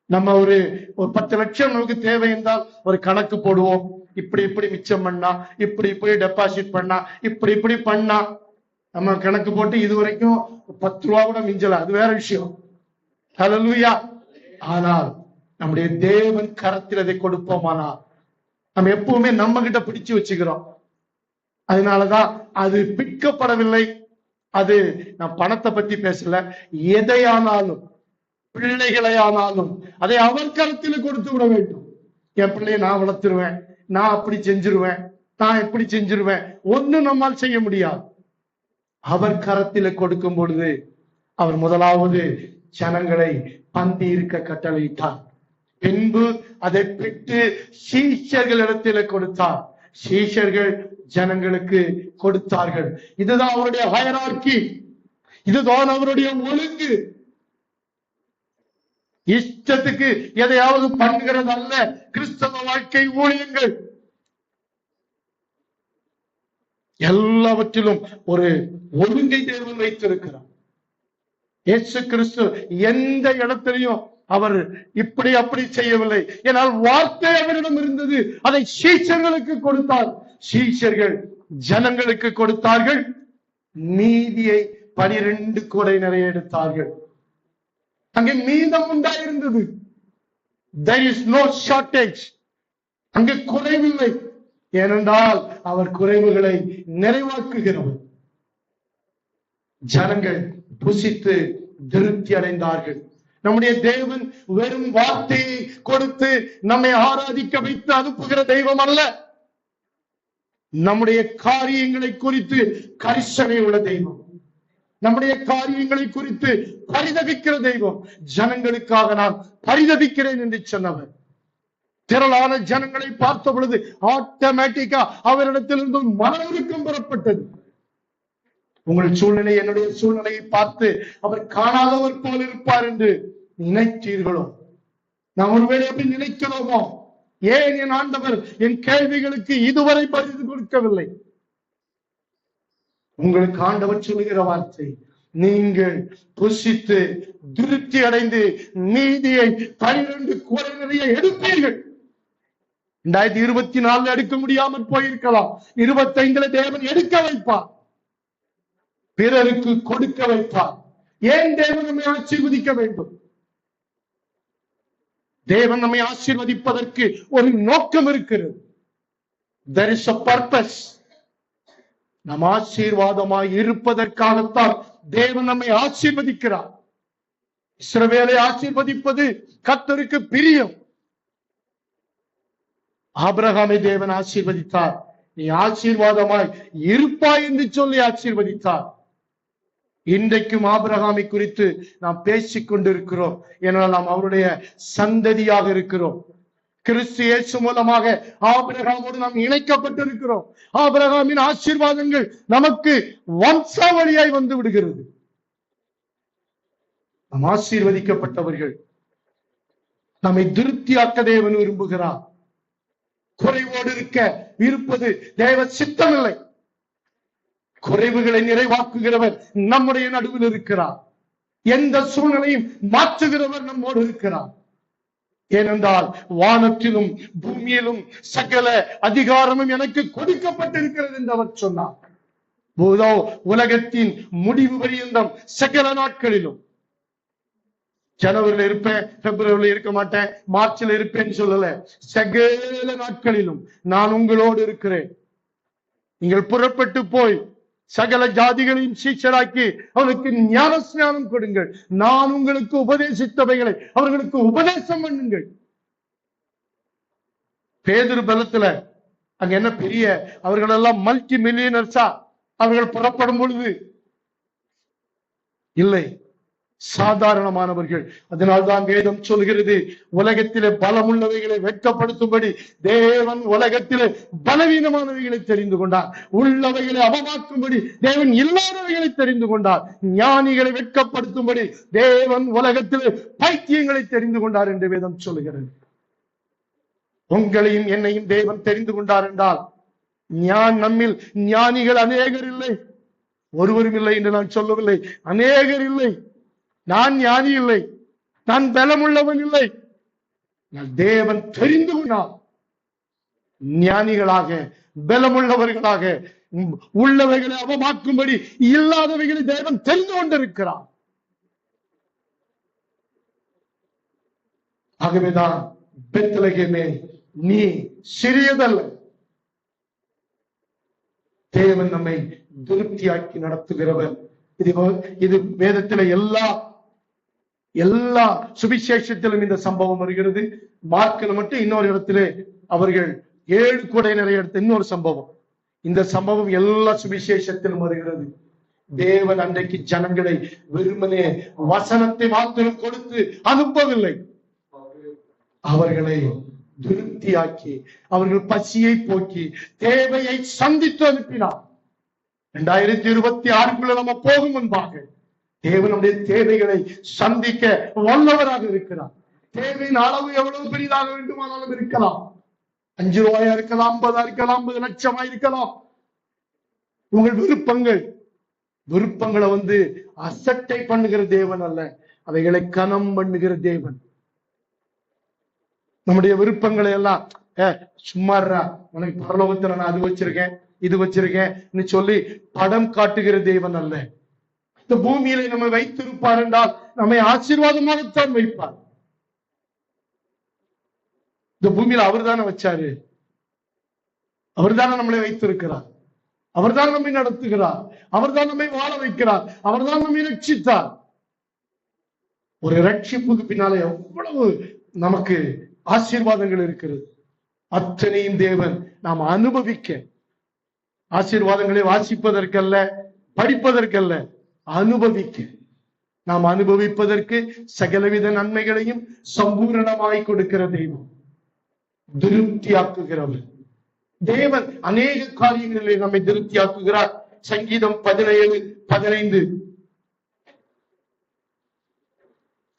நம்ம ஒரு 10 லட்சம் நமக்கு தேவை என்றால் ஒரு கணக்கு போடுவோம். இப்படி மிச்சம் பண்ணா, இப்படி டெபாசிட் பண்ணா, இப்படி பண்ணா, நம்ம கணக்கு போட்டு இதுவரைக்கும் 10 ரூபா கூட மிஞ்சல, அது வேற விஷயம். ஹல்லேலூயா. ஆனால் நம்முடைய தேவன் கரத்தில் அதை கொடுப்போமானா, நம்ம எப்பவுமே நம்ம கிட்ட பிடிச்சு வச்சுக்கிறோம். அதனாலதான் அது பிற்கப்படவில்லை. அது நான் பணத்தை பத்தி பேசல, எதையானாலும் பிள்ளைகளையானாலும் அதை அவர் கருத்தில் கொடுத்து விட வேண்டும். என் பிள்ளைய நான் வளர்த்துருவேன், நான் அப்படி செஞ்சிருவேன், நான் எப்படி செஞ்சிருவேன், ஒண்ணும் நம்மால் செய்ய முடியாது. அவர் கரத்தில கொடுக்கும் பொழுது அவர் முதலாவது ஜனங்களை பந்தி இருக்க கட்டளையிட்டார். பின்பு அதை பெற்று சீஷர்களிடத்தில கொடுத்தார். சீஷர்கள் ஜனங்களுக்கு கொடுத்தார்கள். இதுதான் அவருடைய ஹைரார்கி, இதுதான் அவருடைய ஒழுங்கு. இஷ்டத்துக்கு எதையாவது பண்ணுகிறது அல்ல கிறிஸ்தவ வாழ்க்கை ஊழியங்கள். எல்லாவற்றிலும் ஒரு ஒழுங்கை தேவன் வைத்திருக்கிறார். இயேசு கிறிஸ்து எந்த இடத்திலையும் அவர் இப்படி அப்படி செய்யவில்லை. ஏனால் வார்த்தை அவரிடம் இருந்தது, அதை சீஷர்களுக்கு கொடுத்தார். சீஷர்கள் ஜனங்களுக்கு கொடுத்தார்கள். நீதியை 12 கூடை நிறைய எடுத்தார்கள். அங்கே மீதம் உண்டாயிருந்தது. There is no shortage. அங்கே குறைவில்லை. ஏனென்றால் அவர் குறைவுகளை நிறைவாக்குகிறவர். ஜனங்கள் புசித்து திருப்தி அடைந்தார்கள். நம்முடைய தேவன் வெறும் வார்த்தையை கொடுத்து நம்மை ஆராதிக்க வைத்து அனுப்புகிற தெய்வம் அல்ல. நம்முடைய காரியங்களை குறித்து கரிசனை உள்ள தெய்வம். நம்முடைய காரியங்களை குறித்து பரிதவிக்கிற தெய்வம். ஜனங்களுக்காக நான் பரிதவிக்கிறேன் என்று சொன்னவர். திரளான ஜனங்களை பார்த்த பொழுது ஆட்டோமேட்டிக்கா அவரிடத்திலிருந்து மனவிருக்கம் பெறப்பட்டது. உங்கள் சூழ்நிலை என்னுடைய சூழ்நிலையை பார்த்து அவர் காணாதவர் போல் இருப்பார் என்று நினைத்தீர்களோ? நாம் ஒருவேளை அப்படி நினைக்கிறோமோ? ஏன் என் ஆண்டவர் என் கேள்விகளுக்கு இதுவரை பதில் கொடுக்கவில்லை? உங்களுக்கு ஆண்டவர் சொல்லுகிற வார்த்தை, நீங்கள் புசித்து திருப்தி அடைந்து நீதியை 12 கூடை நிறைய எடுப்பீர்கள். 2024 எடுக்க முடியாமல் போயிருக்கலாம். 25 தேவன் எடுக்க வைப்பார், பிறருக்கு கொடுக்க வைப்பார். ஏன் தேவன் நம்மை ஆசீர்வதிக்க வேண்டும்? தேவன் நம்மை ஆசீர்வதிப்பதற்கு ஒரு நோக்கம் இருக்கிறது. There is a purpose. நம் ஆசீர்வாதமாய் இருப்பதற்காகத்தான் தேவன் நம்மை ஆசீர்வதிக்கிறார். இஸ்ரவேலை ஆசீர்வதிப்பது கர்த்தருக்கு பிரியம். ஆபிரகாமை தேவன் ஆசீர்வதித்தார். நீ ஆசீர்வாதமாய் இருப்பாய் என்று சொல்லி ஆசீர்வதித்தார். இன்றைக்கும் ஆபிரகாமை குறித்து நாம் பேசிக் கொண்டிருக்கிறோம். ஏனால் நாம் அவருடைய சந்ததியாக இருக்கிறோம். கிறிஸ்து இயேசு மூலமாக ஆபிரகாமோடு நாம் இணைக்கப்பட்டிருக்கிறோம். ஆபிரகாமின் ஆசீர்வாதங்கள் நமக்கு வம்சாவளியாய் வந்து விடுகிறது. நாம் ஆசீர்வதிக்கப்பட்டவர்கள். நம்மை திருப்தியாக்க தேவன் விரும்புகிறார். குறைவோடு இருப்பது தேவ சித்தமில்லை. குறைவுகளை நிறைவாக்குகிறவர் நம்முடைய நடுவில் இருக்கிறார். எந்த சூழ்நிலையும் மாற்றுகிறவர் நம்மோடு இருக்கிறார். ஏனென்றால் வானத்திலும் பூமியிலும் சகல அதிகாரமும் எனக்கு கொடுக்கப்பட்டிருக்கிறது என்று அவர் சொன்னார். உலகத்தின் முடிவு பரியந்தம் சகல நாட்களிலும், ஜனவரியில் இருப்பேன், பிப்ரவரியில் இருக்க மாட்டேன், மார்ச்சில் இருப்பேன்னு சொல்லல, சகல நாட்களிலும் நான் உங்களோடு இருக்கிறேன். நீங்கள் புறப்பட்டு போய் சகல ஜாதிகளையும் சீஷராக்கி அவர்களுக்கு ஞான ஸ்நானம் கொடுங்கள். நான் உங்களுக்கு உபதேசித்தவைகளை அவர்களுக்கு உபதேசம் பண்ணுங்கள். பேதுரு பலத்துல அங்க என்ன பெரிய, அவர்கள் எல்லாம் மல்டி மில்லியனர்ஸா அவர்கள் புறப்படும் பொழுது இல்லை, சாதாரணமானவர்கள். அதனால்தான் வேதம் சொல்கிறது, உலகத்திலே பலமுள்ளவைகளை வெட்கப்படுத்தும்படி தேவன் உலகத்திலே பலவீனமானவைகளை தெரிந்து கொண்டார். உள்ளவைகளை அவமாக்கும்படி தேவன் இல்லாதவைகளை தெரிந்து கொண்டார். ஞானிகளை வெட்கப்படுத்தும்படி தேவன் உலகத்திலே பைத்தியங்களை தெரிந்து கொண்டார் என்று வேதம் சொல்கிறது. உங்களையும் என்னையும் தேவன் தெரிந்து கொண்டார் என்றால், நம்மில் ஞானிகள் அநேகர் இல்லை, ஒருவரும் இல்லை என்று நான் சொல்லவில்லை. அநேகர் இல்லை. நான் ஞானி இல்லை, நான் பலமுள்ளவன் இல்லை. தேவன் தெரிந்து கொண்டார். ஞானிகளாக பலமுள்ளவர்களாக உள்ளவைகளை அவமாக்கும்படி இல்லாதவைகளை தேவன் தெரிந்து கொண்டிருக்கிறார். ஆகவேதான் பெத்லகேமே நீ சிறியதல்ல, தேவன் நம்மை திருப்தியாக்கி நடத்துகிறவர். இது வேதத்தில எல்லா சுவிசேஷத்திலும் இந்த சம்பவம் வருகிறது. மார்க்கில் மட்டும் இன்னொரு இடத்திலே அவர்கள் 7 கொடை நிறைய எடுத்த இன்னொரு சம்பவம். இந்த சம்பவம் எல்லா சுவிசேஷத்திலும் வருகிறது. தேவன் அன்றைக்கு ஜனங்களை வெறுமனே வசனத்தை மாத்திரம் கொடுத்து அனுப்பவில்லை, அவர்களை திருப்தியாக்கி அவர்கள் பசியை போக்கி தேவையை சந்தித்து அனுப்பினார். 2026 நம்ம போகும் முன்பாக தேவனுடைய தேவைகளை சந்திக்க வல்லவராக இருக்கிறார். தேவையின் அளவு எவ்வளவு பெரிதாக வேண்டுமானாலும் இருக்கலாம். 5 ரூபாயா இருக்கலாம், 50 இருக்கலாம், 50 லட்சமா இருக்கலாம். உங்கள் விருப்பங்களை அசட்டை பண்ணுகிற தேவன் அல்ல, அவைகளை கனம் பண்ணுகிற தேவன். நம்முடைய விருப்பங்களை எல்லாம் சும்மாறா, உனக்கு பரலோகத்துல நான் அது வச்சிருக்கேன் இது வச்சிருக்கேன் சொல்லி படம் காட்டுகிற தேவன் அல்ல. இந்த பூமியில நம்ம வைத்திருப்பார் என்றால் நம்மை ஆசீர்வாதமாகத்தான் வைப்பார். இந்த பூமியில அவர் தானே வச்சாரு, அவர் தானே நம்மளை வைத்திருக்கிறார், அவர் தான் நம்மை நடத்துகிறார், அவர் தான் நம்மை வாழ வைக்கிறார், அவர் தான் நம்மை ரட்சித்தார். ஒரு ரட்சிப்புக்கு பின்னாலே எவ்வளவு நமக்கு ஆசீர்வாதங்கள் இருக்கிறது. அத்தனையும் தேவன் நாம் அனுபவிக்க, ஆசீர்வாதங்களை வாசிப்பதற்கல்ல, படிப்பதற்கல்ல, அனுபவிக்க, நாம் அனுபவிப்பதற்கு சகலவித நன்மைகளையும் சம்பூரணமாய் கொடுக்கிற தெய்வம், திருப்தியாக்குகிறவர் தேவன். அநேக காரியங்களிலே நம்மை திருப்தியாக்குகிறார். சங்கீதம் 17:15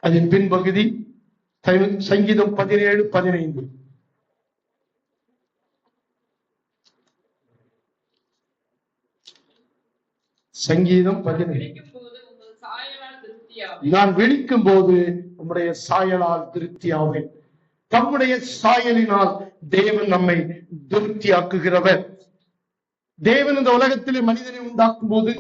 அதன் பின்பகுதி. சங்கீதம் 17:15. சங்கீதம் 17. நான் விழிக்கும் போது உம்முடைய சாயலால் திருப்தியாவேன். தம்முடைய சாயலினால் தேவன் நம்மை திருப்தியாக்குகிறவர். தேவன் இந்த உலகத்திலே மனிதனை உண்டாக்கும் போது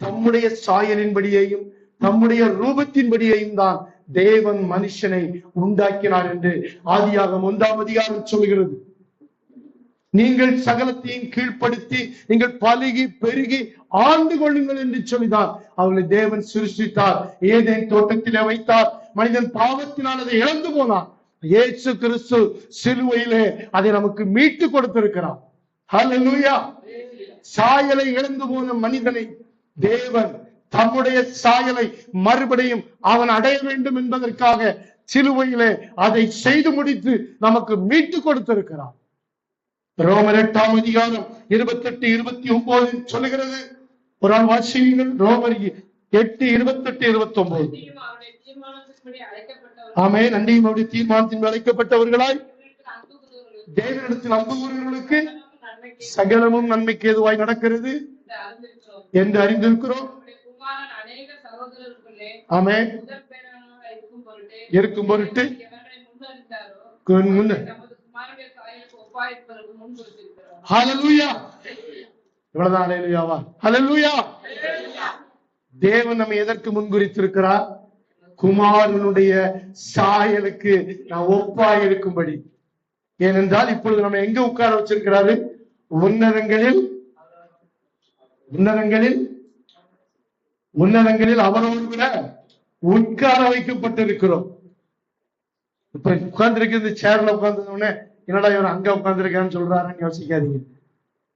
தம்முடைய சாயலின்படியையும் தம்முடைய ரூபத்தின்படியையும் தான் தேவன் மனுஷனை உண்டாக்கினார் என்று ஆதியாகமம் 1ஆம் அதிகாரம் சொல்கிறது. நீங்கள் சகலத்தையும் கீழ்ப்படுத்தி நீங்கள் பலுகி பெருகி ஆண்டு கொள்ளுங்கள் என்று சொல்லிதான் அவளை தேவன் சிருஷ்டித்தார். ஏதேன் தோட்டத்திலே வைத்தார். மனிதன் பாவத்தினால் அதை இழந்து போனான். இயேசு கிறிஸ்து சிலுவையிலே அதை நமக்கு மீட்டு கொடுத்திருக்கிறார். ஹல்லேலூயா. சாயலை இழந்து போன மனிதனை தேவன் தம்முடைய சாயலை மறுபடியும் அவன் அடைய வேண்டும் என்பதற்காக சிலுவையிலே அதை செய்து முடித்து நமக்கு மீட்டு கொடுத்திருக்கிறார். ரோமர் 8ஆம் அதிகாரம் 28, 29 சொல்லுகிறது. ஒரு ஆள் வாசியுங்கள். ரோமர் 8, 28, 29. ஆமென். அன்றையும் அவருடைய தீர்மானத்தின் அழைக்கப்பட்டவர்களாய் தேவனிடத்தில் அன்பு கூறுகிறவர்களுக்கு சகலமும் நன்மைக்கு ஏதுவாய் நடக்கிறது என்று அறிந்திருக்கிறோம். ஆமென். இருக்கும் பொருட்டு ஹல்லேலூயா. இவ்வளவுதான். ஹல்லேலூயாவா? ஹல்லேலூயா. தேவன் நம்மை எதற்கு முன்குறித்திருக்கிறார்? குமாரனுடைய சாயலுக்கு நான் ஒப்பாய் இருக்கும்படி. ஏனென்றால் இப்பொழுது நம்ம எங்க உட்கார வச்சிருக்கிறாரு? உன்னதங்களில் உன்னதங்களில் உன்னதங்களில் அவரோடு கூட உட்கார வைக்கப்பட்டிருக்கிறோம். இப்ப உட்கார்ந்து இருக்கு, இந்த சேர்ல உட்கார்ந்து உடனே என்னடா இவர் அங்க உட்கார்ந்து இருக்கான்னு சொல்றாருன்னு யோசிக்காதீங்க.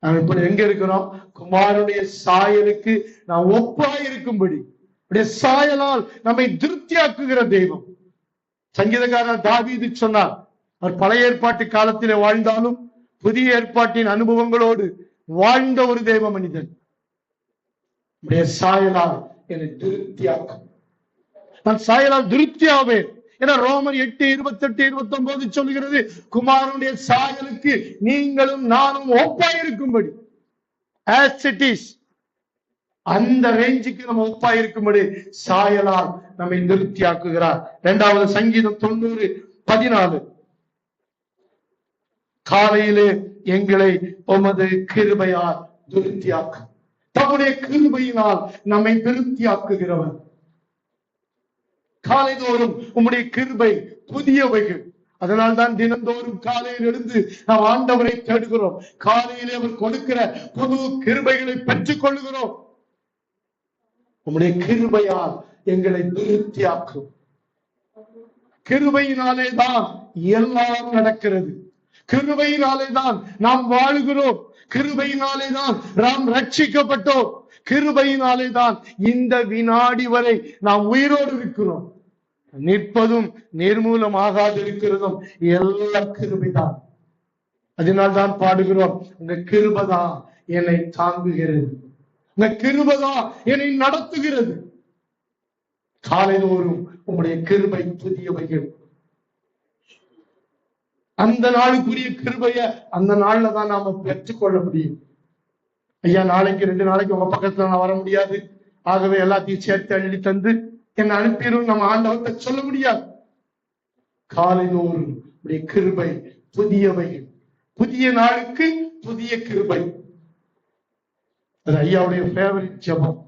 நாம் இப்படி எங்க இருக்கிறோம்? குமாரனுடைய சாயலுக்கு நான் ஒப்பாய் இருக்கும்படி. சாயலால் நம்மை திருப்தியாக்குகிற தெய்வம். சங்கீதக்காரர் தாவீது சொன்னார், அவர் பழைய ஏற்பாட்டு காலத்திலே வாழ்ந்தாலும் புதிய ஏற்பாட்டின் அனுபவங்களோடு வாழ்ந்த ஒரு தெய்வ மனிதன். சாயலால் என்னை திருப்தியாக்கும். நான் சாயலால் திருப்தியாவேன் என ரோமர் 8, 28, 29 சொல்லுகிறது. குமாரனுடைய சாயலுக்கு நீங்களும் நானும் ஒப்பாயிருக்கும்படி, as it is, அந்த ரேஞ்சுக்கு நம்ம ஒப்பாயிருக்கும்படி சாயலால் நம்மை திருப்தியாக்குகிறார். 2வது சங்கீதம் 90, 14. காலையிலே எங்களை உமது கிருபையால் திருப்தியாக்கும். தம்முடைய கிருபையினால் நம்மை திருப்தியாக்குகிறவர். காலைதோறும் உம்முடைய கிருபை புதியவைகள். அதனால் தான் தினந்தோறும் காலையில் எழுந்து நாம் ஆண்டவரை தேடுகிறோம். காலையிலே அவர் கொடுக்கிற புது கிருபைகளை பெற்றுக் கொள்கிறோம். உம்முடைய கிருபையால் எங்களை திருப்தியாக்கும். கிருபையினாலே தான் எல்லாம் நடக்கிறது. கிருபையினாலே தான் நாம் வாழுகிறோம். கிருபையினாலே தான் நாம் ரட்சிக்கப்பட்டோம். கிருபையினாலே தான் இந்த வினாடி வரை நாம் உயிரோடு இருக்கிறோம். நிற்பதும் நிர்மூலமாகாது இருக்கிறதும் எல்லாம் கிருபைதான். அதனால்தான் பாடுகிறோம், உங்க கிருபைதான் என்னை தாங்குகிறது, உங்க கிருபைதான் என்னை நடத்துகிறது. காலைதோறும் உங்களுடைய கிருபை புதியவைகள். அந்த நாளுக்குரிய கிருபைய அந்த நாள்ல தான் நாம பெற்றுக்கொள்ள முடியும். ஐயா, நாளைக்கு 2 நாளைக்கு உங்க பக்கத்துல நான் வர முடியாது, ஆகவே எல்லாத்தையும் சேர்த்து அள்ளி தந்து என்ன அனுப்பிடும் நம்ம ஆண்டவர்கிட்ட சொல்ல முடியாது. காலைதோறும் உடைய கிருபை புதியவைகள். புதிய நாளுக்கு புதிய கிருபை. அது ஐயாவுடைய ஃபேவரட் ஜெபம்.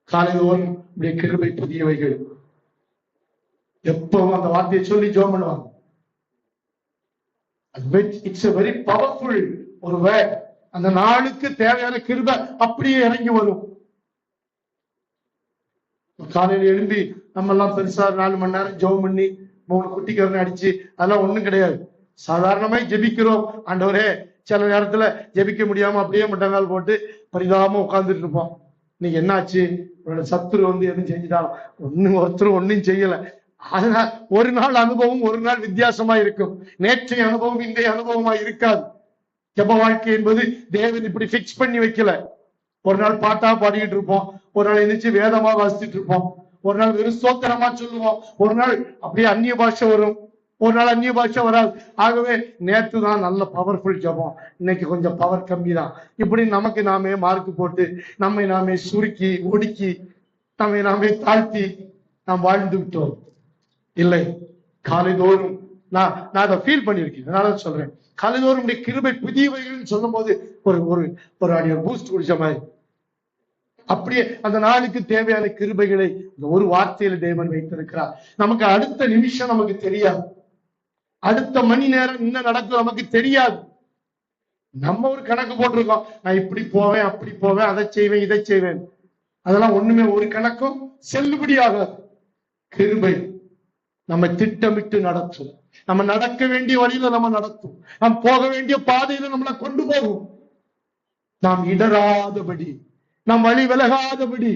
காலைதோறும் உடைய கிருபை புதியவைகள். எப்பவும் அந்த வார்த்தையை சொல்லி ஜெபம் பண்ணுவாங்க. இட்ஸ் a very powerful ஒரு வேர்ட். அந்த நாளுக்கு தேவையான கிருபை அப்படியே இறங்கி வரும். காலையில எழும்பி நம்ம எல்லாம் பெருசா 4 மணி நேரம் ஜெபம் பண்ணி 3 குட்டிக்கரணை அடிச்சு அதெல்லாம் ஒண்ணும் கிடையாது. சாதாரணமாய் ஜெபிக்கிறோம். ஆண்டவரே, சில நேரத்துல ஜெபிக்க முடியாம அப்படியே முட்டங்கால் போட்டு பரிதாபமா உட்கார்ந்துட்டு இருப்போம். இன்னைக்கு என்னாச்சு, சத்துரு எதுவும் செஞ்சுட்டான்? ஒருத்தரும் ஒன்னும் செய்யல. அதனால் ஒரு நாள் அனுபவம் ஒரு நாள் வித்தியாசமா இருக்கும். நேற்றைய அனுபவம் இன்றைய அனுபவமா இருக்காது. ஜெப வாழ்க்கை என்பது தேவன் இப்படி பிக்ஸ் பண்ணி வைக்கல. ஒரு நாள் பாட்டா பாடிக்கிட்டு இருப்போம், ஒரு நாள் எந்திரிச்சு வேதமா வாசிச்சுட்டு இருப்போம், ஒரு நாள் வெறும் ஸ்தோத்திரமா சொல்லுவோம், ஒரு நாள் அப்படியே அந்நிய பாஷை வரும், ஒரு நாள் அந்நிய பாஷை வராது. ஆகவே நேற்று தான் நல்ல பவர்ஃபுல் ஜெபம், இன்னைக்கு கொஞ்சம் பவர் கம்மி தான். இப்படி நமக்கு நாமே மார்க் போட்டு நம்மை நாமே சுருக்கி ஒடுக்கி நம்மை நாமே தாழ்த்தி நாம் வாழ்ந்து விட்டோம். இல்லை, காலைதோறும் நான் அதை ஃபீல் பண்ணியிருக்கேன். அதனால சொல்றேன், காலைதோறும் கிருபை புதியவைகள் சொல்லும் போது ஒரு அடி பூஸ்ட் குடிச்ச மாதிரி அப்படியே அந்த நாளுக்கு தேவையான கிருபைகளை இந்த ஒரு வார்த்தையில தேவன் வைத்திருக்கிறார். நமக்கு அடுத்த நிமிஷம் நமக்கு தெரியாது, அடுத்த மணி நேரம் என்ன நடக்கும் நமக்கு தெரியாது. நம்ம ஒரு கணக்கு போட்டிருக்கோம், நான் இப்படி போவேன் அப்படி போவேன், அதை செய்வேன் இதை செய்வேன். அதெல்லாம் ஒண்ணுமே ஒரு கணக்கும் செல்லுபடியாகாது. கிருபை நம்ம திட்டமிட்டு நடத்தும். நம்ம நடக்க வேண்டிய வழியில நம்ம நடத்தும். நாம் போக வேண்டிய பாதையில நம்மளை கொண்டு போகும். நாம் இடராதபடி, நாம் வழி விலகாதபடி,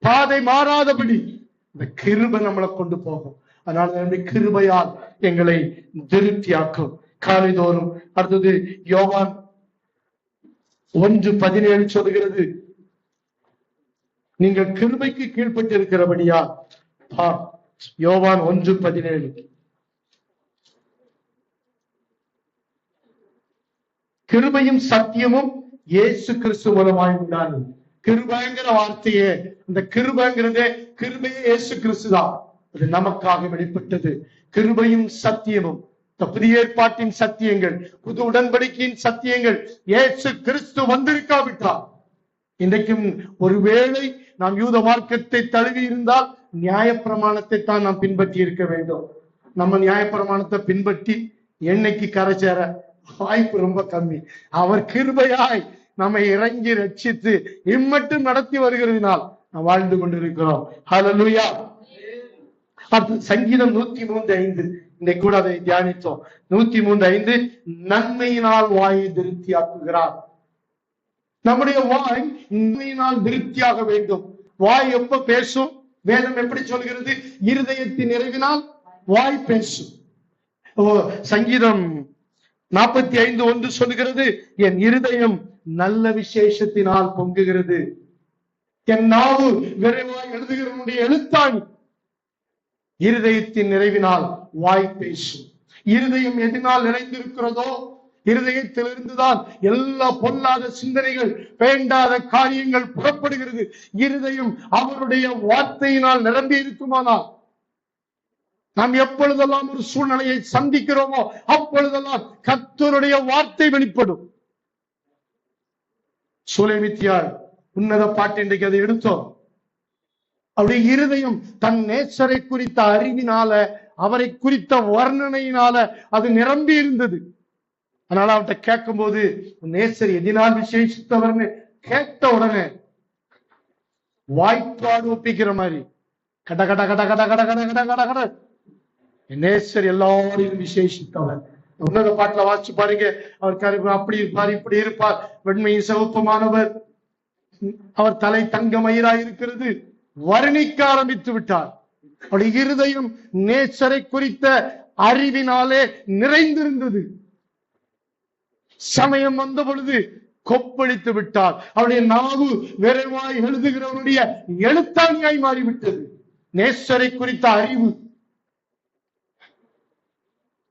பாதை மாறாதபடி இந்த கிருபை நம்மளை கொண்டு போகும். அதனால கிருபையால் எங்களை திருப்தியாக்கும் காலைதோறும். அடுத்தது யோவான் 1:17 சொல்கிறது, நீங்கள் கிருபைக்கு கீழ்பட்டு இருக்கிறபடியா. யோவான் 1:17 கிருபையும் சத்தியமும் இயேசு கிறிஸ்து மூலமாய் உண்டானது. கிருபைங்கிற வார்த்தையே, அந்த கிருபைங்கிறதே கிருபையே இயேசு கிறிஸ்து தான். அது நமக்காக வெளிப்பட்டது. கிருபையும் சத்தியமும், புதிய ஏற்பாட்டின் சத்தியங்கள், புது உடன்படிக்கையின் சத்தியங்கள் இயேசு கிறிஸ்து வந்திருக்காவிட்டால், இன்றைக்கும் ஒருவேளை நாம் யூத மார்க்கத்தை தழுவி இருந்தால் நியாயப்பிரமாணத்தை தான் நாம் பின்பற்றி இருக்க வேண்டும். நம்ம நியாயப்பிரமாணத்தை பின்பற்றி என்னைக்கு கரை சேர வாய்ப்பு ரொம்ப கம்மி. அவர் கிருபையாய் நம்மை இறங்கி ரட்சித்து இம்மட்டும் நடத்தி வருகிறதுனால் நாம் வாழ்ந்து கொண்டிருக்கிறோம். ஹல்லேலூயா. அடுத்து சங்கீதம் 103:5 இன்னைக்கு கூட அதை தியானித்தோம். 103:5 நன்மையினால் வாயை திருப்தியாக்குகிறார். நம்முடைய வாய் நன்மையினால் திருப்தியாக வேண்டும். வாய் எப்ப பேசும்? வேதம் எப்படி சொல்கிறது? இருதயத்தின் நிறைவினால் வாய் பேசும். சங்கீதம் 45:1 சொல்கிறது, என் இருதயம் நல்ல விசேஷத்தினால் பொங்குகிறது. என் நாவு விரைவாய் எழுதுகிறவனுடைய எழுத்தாணி. இருதயத்தின் நிறைவினால் வாய் பேசும். இருதயம் எதனால் நிறைந்திருக்கிறதோ, இருதயத்திலிருந்துதான் எல்லா பொல்லாத சிந்தனைகள், வேண்டாத காரியங்கள் புறப்படுகிறது. இருதயம் அவருடைய வார்த்தையினால் நிரம்பி இருக்குமானால், நாம் எப்பொழுதெல்லாம் ஒரு சூழ்நிலையை சந்திக்கிறோமோ அப்பொழுதெல்லாம் கர்த்தருடைய வார்த்தை வெளிப்படும். சூலேமித்தியாள் உன்னத பாட்டு இன்றைக்கு அதை எடுத்தோம். அவருடைய இருதயம் தன் நேசரை குறித்த அறிவினால, அவரை குறித்த வர்ணனையினால அது நிரம்பி இருந்தது. அதனால அவர்கிட்ட கேட்கும் போது, நேசர் எதினால் விசேஷித்தவர்னு கேட்ட உடனே வாய்ப்பாடு ஒப்பிக்கிற மாதிரி கட கட கட கட கட கட கட கட கட நேசர் எல்லாரையும் விசேஷித்தவர். உன்னத பாட்டுல வாசிச்சு பாருங்க. அவர் அப்படி இருப்பார், இப்படி இருப்பார், வெண்மையும் சிவப்புமானவர், அவர் தலை தங்க மயிராய் இருக்கிறது, வர்ணிக்க ஆரம்பித்து விட்டார். அவருடைய இருதயம் நேசரை குறித்த அறிவினாலே நிறைந்திருந்தது. சமயம் வந்த பொழுது கொப்பளித்து விட்டார். அவருடைய நாவு விரைவாய் எழுதுகிறவருடைய எழுத்தாணியாய் மாறிவிட்டது. நேசரை குறித்த அறிவு,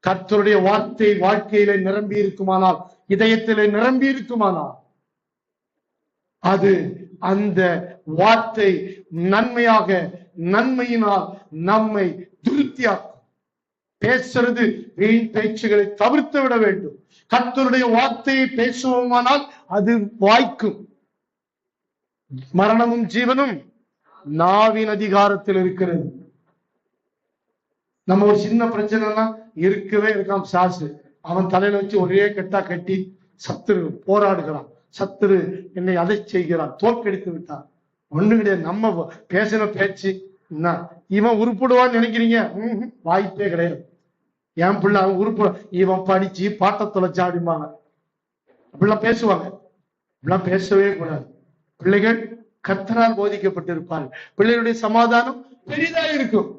கர்த்தருடைய வார்த்தை வாழ்க்கையில நிரம்பி இருக்குமானால், இதயத்திலே நிரம்பி இருக்குமானால், அது அந்த வார்த்தை நன்மையாக, நன்மையினால் நம்மை திருப்தியாக்கும். பேசுறது வீண் பேச்சுகளை தவிர்த்து விட வேண்டும். கர்த்தருடைய வார்த்தையை பேசுவோமானால் அது வாய்க்கும். மரணமும் ஜீவனும் நாவின் அதிகாரத்தில் இருக்கிறது. நம்ம ஒரு சின்ன பிரச்சனைனா இருக்கவே இருக்காம சாசு, அவன் தலையில வச்சு ஒரே கட்டா கட்டி சத்துரு போராடுகிறான். சத்துரு என்னை அதை செய்கிறான், தோற்கடித்து விட்டான். ஒண்ணு கிடையாது. நம்ம பேசின பேச்சு இவன் உருப்பிடுவான்னு நினைக்கிறீங்க? வாய்ப்பே கிடையாது. என் பிள்ளை அவன் உருப்ப, இவன் படிச்சு பாட்ட தொலைச்சா அப்படிம்பாங்க. அப்படிலாம் பேசுவாங்க. அப்படிலாம் பேசவே கூடாது. பிள்ளைகள் கர்த்தரால் போதிக்கப்பட்டிருப்பார்கள். பிள்ளைகளுடைய சமாதானம் பெரிதா இருக்கும்.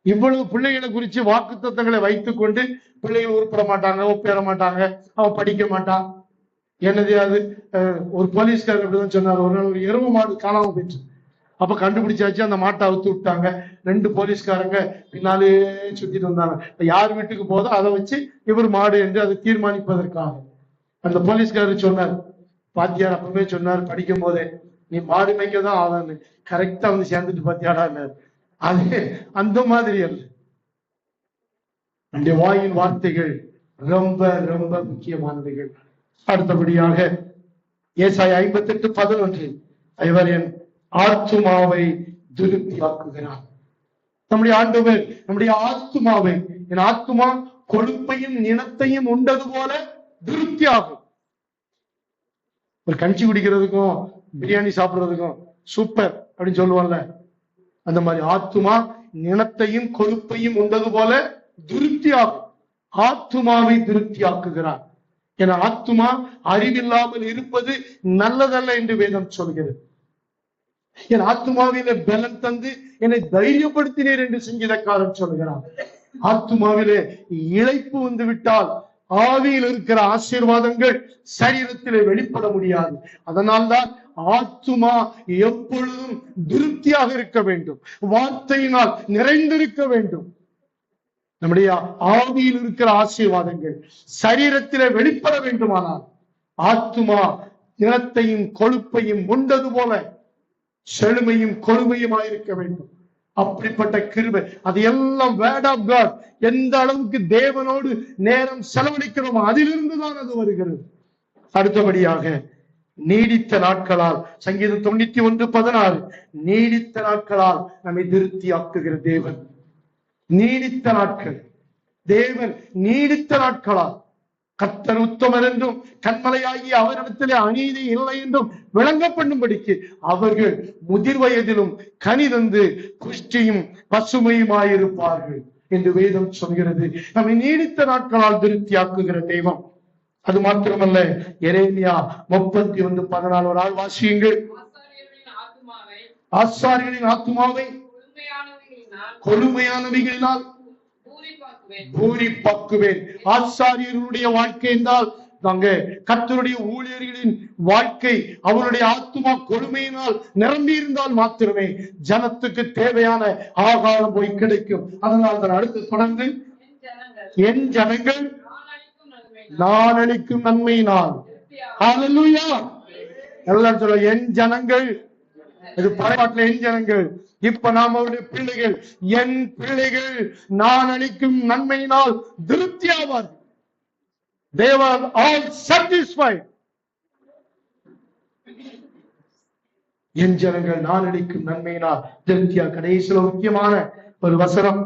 இவ்வளவு பிள்ளைகளை குறிச்சு வாக்குத்தத்தங்களை வைத்துக் கொண்டு பிள்ளைகள் உருப்பட மாட்டாங்க, ஒப்பேற மாட்டாங்க, அவன் படிக்க மாட்டான். என்னது அது? ஒரு போலீஸ்காரர் அப்படிதான் சொன்னார். ஒரு நாள் ஒரு எரும மாடு காணாம போயிடுச்சு. அப்ப கண்டுபிடிச்சாச்சு, அந்த மாட்டை அவுத்து விட்டாங்க. 2 போலீஸ்காரங்க பின்னாலே சுத்திட்டு வந்தாங்க. யார் வீட்டுக்கு போதோ அதை வச்சு இவர் மாடு என்று அதை தீர்மானிப்பதற்காக அந்த போலீஸ்காரர் சொன்னார். பாத்தியார் அப்பவே சொன்னார், படிக்கும் போதே, நீ மாடு மேய்க்கதான் ஆவான்னு. கரெக்டா வந்து சேர்ந்துட்டு பாத்தியாடா. அது அந்த மாதிரி அல்ல. நம்முடைய வாயின் வார்த்தைகள் ரொம்ப ரொம்ப முக்கியமானவைகள். அடுத்தபடியாக ஏசாயா 58:11 இவர் என் ஆத்துமாவை திருப்தியாக்குகிறார். நம்முடைய ஆண்டவர் நம்முடைய ஆத்துமாவை, என் ஆத்துமா கொழுப்பையும் நினத்தையும் உண்டது போல திருப்தியாகும். ஒரு கஞ்சி குடிக்கிறதுக்கும் பிரியாணி சாப்பிடுறதுக்கும் சூப்பர் அப்படின்னு சொல்லுவாங்கல்ல, அந்த மாதிரி ஆத்துமா நினத்தையும் கொழுப்பையும் உண்டது போல திருப்தியாகும். ஆத்துமாவை திருப்தியாக்குகிறார். என ஆத்துமா அறிவில்லாமல் இருப்பது நல்லதல்ல என்று வேதம் சொல்கிறது. என் ஆத்துமாவிலே பலன் தந்து என்னை தைரியப்படுத்தினீர் என்று சங்கீதக்காரன் சொல்கிறார். ஆத்துமாவிலே இளைப்பு வந்து விட்டால் ஆவியில் இருக்கிற ஆசீர்வாதங்கள் சரீரத்திலே வெளிப்பட முடியாது. அதனால்தான் ஆத்துமா எப்பொழுதும் திருப்தியாக இருக்க வேண்டும், வார்த்தையினால் நிறைந்திருக்க வேண்டும். நம்முடைய ஆவியில் இருக்கிற ஆசீர்வாதங்கள் சரீரத்திலே வெளிப்பட வேண்டுமானால் ஆத்துமா நிலத்தையும் கொழுப்பையும் உண்டது போல செழுமையும் கொழுமையுமாயிருக்க வேண்டும். அப்படிப்பட்ட கிருபை, அது எல்லாம் வேர்ட் ஆஃப் காட். எந்த அளவுக்கு தேவனோடு நேரம் செலவழிக்கிறோமோ அதிலிருந்துதான் அது வருகிறது. அடுத்தபடியாக நீடித்த நாட்களால், சங்கீதம் 91:16, நீடித்த நாட்களால் நம்மை திருப்தியாக்குகிற தேவன். நீடித்த நாட்கள், தேவன் நீடித்த நாட்களால் கர்த்தர் உத்தமர் என்றும் கண்மலையாகி அவரிடத்திலே அநீதி இல்லை என்றும் விளங்க பண்ணும்படிக்கு அவர்கள் முதிர் வயதிலும் கனி தந்து புஷ்டியும் பசுமையுமாயிருப்பார்கள் என்று வேதம் சொல்கிறது. நம்மை நீடித்த நாட்களால் திருப்தியாக்குகிற தெய்வம். அது மாத்திரமல்ல, எரேமியா 31:14 ஒரு ஆள் வாசியுங்கள். ஆசாரியர்களின் ஆத்துமாவை கொழுமையானவைகளினால் பூரிப்பாக்குவேன். ஆசாரியர்களுடைய வாழ்க்கை என்றால் தாங்க கர்த்தருடைய ஊழியர்களின் வாழ்க்கை, அவருடைய ஆத்துமா கொழுமையினால் நிரம்பி இருந்தால் மாத்திரமே ஜனத்துக்கு தேவையான ஆகாரம் போய் கிடைக்கும். அதனால் தான் அடுத்து தொடர்ந்து, என் ஜனங்கள் நான் அளிக்கும் நன்மையினால். ஹல்லேலூயா. எல்லாரும் சொல்ல, என் ஜனங்கள். இது பழைய என் ஜனங்கள். இப்ப நாம் அவருடைய பிள்ளைகள். என் பிள்ளைகள் நான் அளிக்கும் நன்மையினால் திருப்தி ஆவார்கள். They were all satisfied. என் ஜனங்கள் நான் அளிக்கும் நன்மையினால் திருப்தியா. கடைசியில் முக்கியமான ஒரு வசனம்,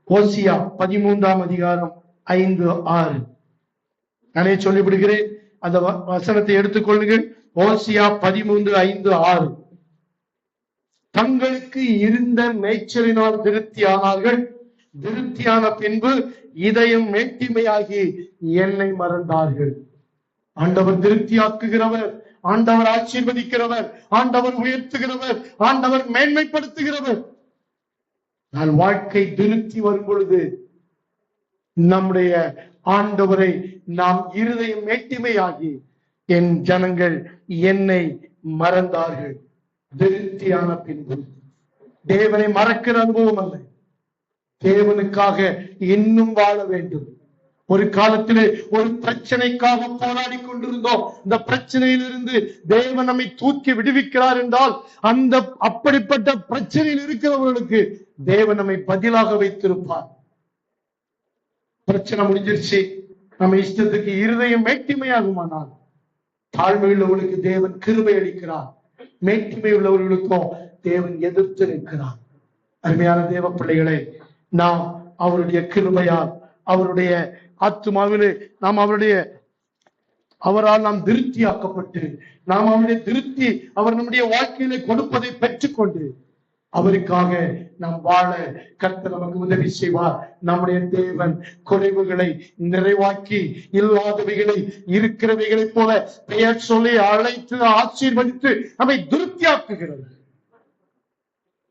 ஓசியா 13:5-6. நானே சொல்லிவிடுகிறேன், அந்த வசனத்தை எடுத்துக்கொள்ளுங்கள். ஓசியா 13:5-6. தங்களுக்கு இருந்த மேய்ச்சலினால் திருப்தியானார்கள். திருப்தியான பின்பு இதயம் மேட்டிமையாகி என்னை மறந்தார்கள். ஆண்டவர் திருப்தியாக்குகிறவர், ஆண்டவர் ஆசீர்வதிக்கிறவர், ஆண்டவர் உயர்த்துகிறவர், ஆண்டவர் மேன்மைப்படுத்துகிறவர். நான் வாழ்க்கை திருப்தி வரும் பொழுது நம்முடைய ஆண்டவரை நாம் இருதயம் மேட்டிமையாகி என் ஜனங்கள் என்னை மறந்தார்கள். திருப்தியான பின்பு தேவனை மறக்கிற அனுபவம் அல்ல, தேவனுக்காக இன்னும் வாழ வேண்டும். ஒரு காலத்திலே ஒரு பிரச்சனைக்காக போராடி கொண்டிருந்தோம். இந்த பிரச்சனையிலிருந்து தேவன் நம்மை தூக்கி விடுவிக்கிறார் என்றால் அந்த அப்படிப்பட்ட பிரச்சனையில் இருக்கிறவர்களுக்கு தேவன் நம்மை பதிலாக வைத்திருப்பார். பிரச்சனை முடிஞ்சிருச்சு, நம்ம இஷ்டத்துக்கு இருதயம் மேட்டிமையாகுமானால் தாழ்மை உள்ளவர்களுக்கு தேவன் கிருபை அளிக்கிறார், மேட்டிமை உள்ளவர்களுக்கோ தேவன் எதிர்த்து நிற்கிறார். அருமையான தேவ பிள்ளைகளை, நாம் அவருடைய கிருபையால், அவருடைய ஆத்துமாவிலே நாம் அவரால் நாம் திருப்தியாக்கப்பட்டு, நாம் அவருடைய திருப்தி அவர் நம்முடைய வாழ்க்கையிலே கொடுப்பதை பெற்றுக்கொண்டு அவருக்காக நாம் வாழ கர்த்தர் நமக்கு உதவி செய்வார். நம்முடைய தேவன் குறைவுகளை நிறைவாக்கி இல்லாதவைகளை இருக்கிறவைகளைப் போல பெயர் சொல்லி அழைத்து ஆசீர்வதித்து நம்மை திருப்தியாக்குகிறது.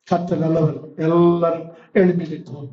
கர்த்தர் நல்லவர். எல்லாரும் எழுப்பி நிற்போம்.